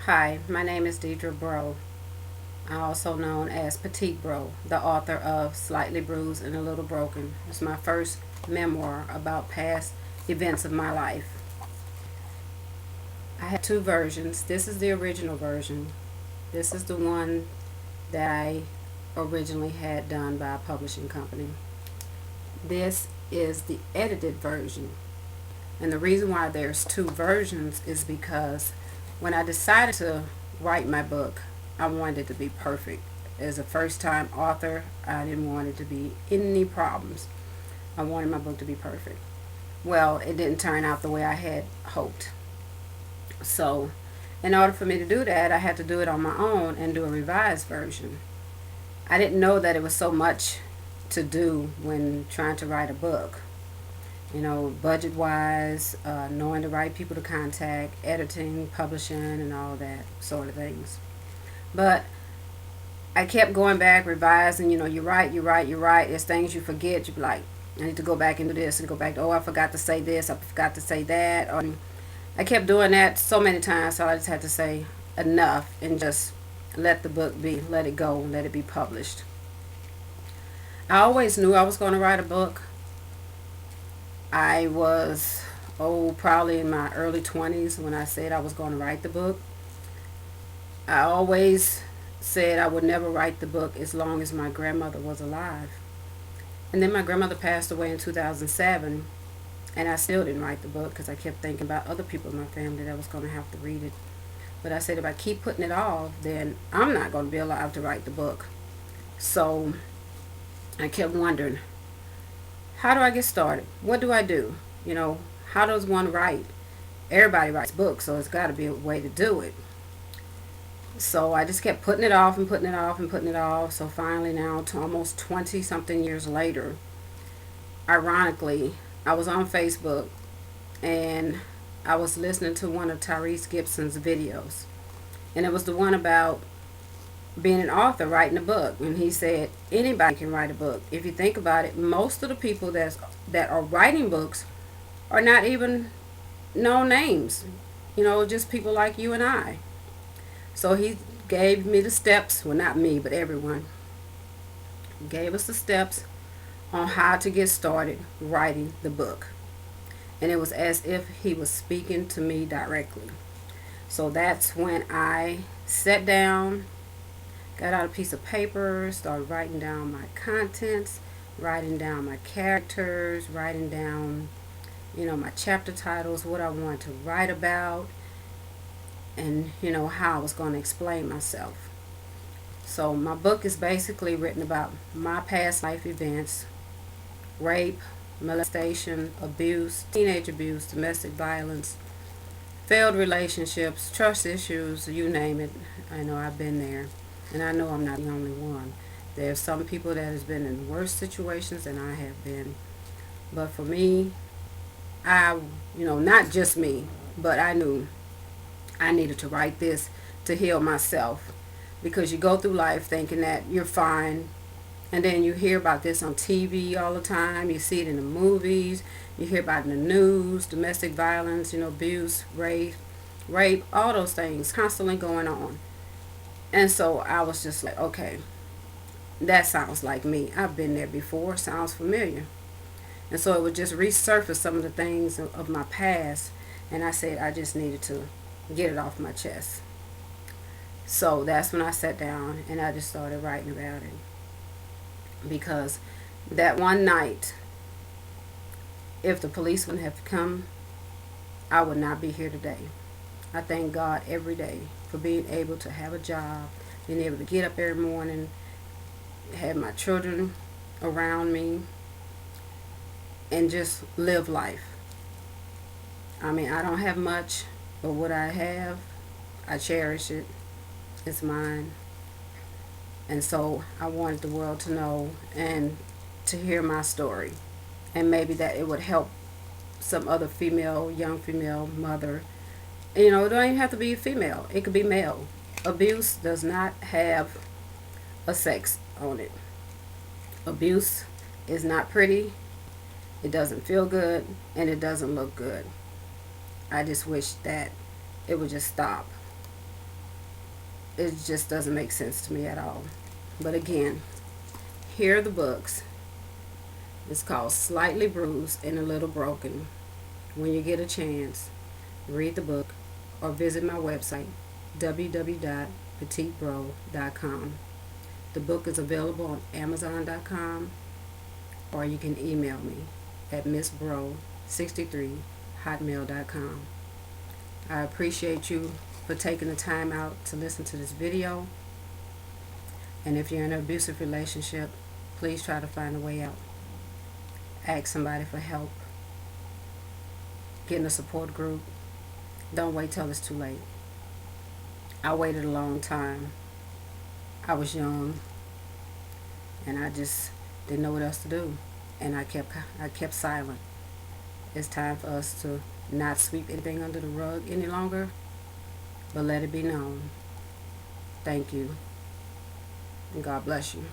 Hi, my name is Breaux. I'm also known as Petite Breaux, the author of Slightly Bruised and a Little Broken. It's my first memoir about past events of my life. I have two versions. This is the original version. This is the one that I originally had done by a publishing company. This is the edited version. And the reason why there's two versions is because when I decided to write my book, I wanted it to be perfect. As a first time author, I didn't want it to be any problems. I wanted my book to be perfect. Well, it didn't turn out the way I had hoped. So, in order for me to do that, I had to do it on my own and do a revised version. I didn't know that it was so much to do when trying to write a book. Budget wise, knowing the right people to contact, editing, publishing, and all that sort of things. But I kept going back, revising. You write. There's things you forget. You be like, I need to go back into this and go back to, oh, I forgot to say this, I forgot to say that. Or I kept doing that so many times, so I just had to say enough and just let the book be, let it go, let it be published. I always knew I was going to write a book. I was, probably in my early 20s when I said I was going to write the book. I always said I would never write the book as long as my grandmother was alive. And then my grandmother passed away in 2007, and I still didn't write the book because I kept thinking about other people in my family that was going to have to read it. But I said if I keep putting it off, then I'm not going to be alive to write the book. So I kept wondering, how do I get started? What do I do? How does one write? Everybody writes books, so it's got to be a way to do it. So I just kept putting it off and putting it off and putting it off. So finally, now to almost 20 something years later, ironically, I was on Facebook and I was listening to one of Tyrese Gibson's videos. And it was the one about being an author, writing a book. And he said anybody can write a book. If you think about it, most of the people that are writing books are not even known names. Just people like you and I. So he gave me the steps, well, not me, but everyone. Gave us the steps on how to get started writing the book. And it was as if he was speaking to me directly. So that's when I sat down, got out a piece of paper, started writing down my contents, writing down my characters, writing down, my chapter titles, what I wanted to write about, and how I was going to explain myself. So my book is basically written about my past life events: rape, molestation, abuse, teenage abuse, domestic violence, failed relationships, trust issues, you name it. I know I've been there, and I know I'm not the only one. There's some people that has been in worse situations than I have been. But for me, not just me, but I knew I needed to write this to heal myself, because you go through life thinking that you're fine, and then you hear about this on TV all the time. You see it in the movies, you hear about it in the news, domestic violence, abuse, rape, all those things constantly going on. And so I was just like, okay, that sounds like me. I've been there before, sounds familiar. And so it would just resurface some of the things of my past, and I said I just needed to get it off my chest. So that's when I sat down and I just started writing about it. Because that one night, if the police wouldn't have come, I would not be here today. I thank God every day for being able to have a job, being able to get up every morning, have my children around me, and just live life. I mean, I don't have much, but what I have, I cherish it. It's mine. And so I wanted the world to know and to hear my story. And maybe that it would help some other young female mother. It don't even have to be female. It could be male. Abuse does not have a sex on it. Abuse is not pretty. It doesn't feel good. And it doesn't look good. I just wish that it would just stop. It just doesn't make sense to me at all. But again, here are the books. It's called Slightly Bruised and a Little Broken. When you get a chance, read the book or visit my website, www.petitebreaux.com. The book is available on amazon.com, or you can email me at missbro63hotmail.com. I appreciate you for taking the time out to listen to this video. And if you're in an abusive relationship, please try to find a way out. Ask somebody for help. Get in a support group. Don't wait till it's too late. I waited a long time. I was young, and I just didn't know what else to do. And I kept silent. It's time for us to not sweep anything under the rug any longer, but let it be known. Thank you, and God bless you.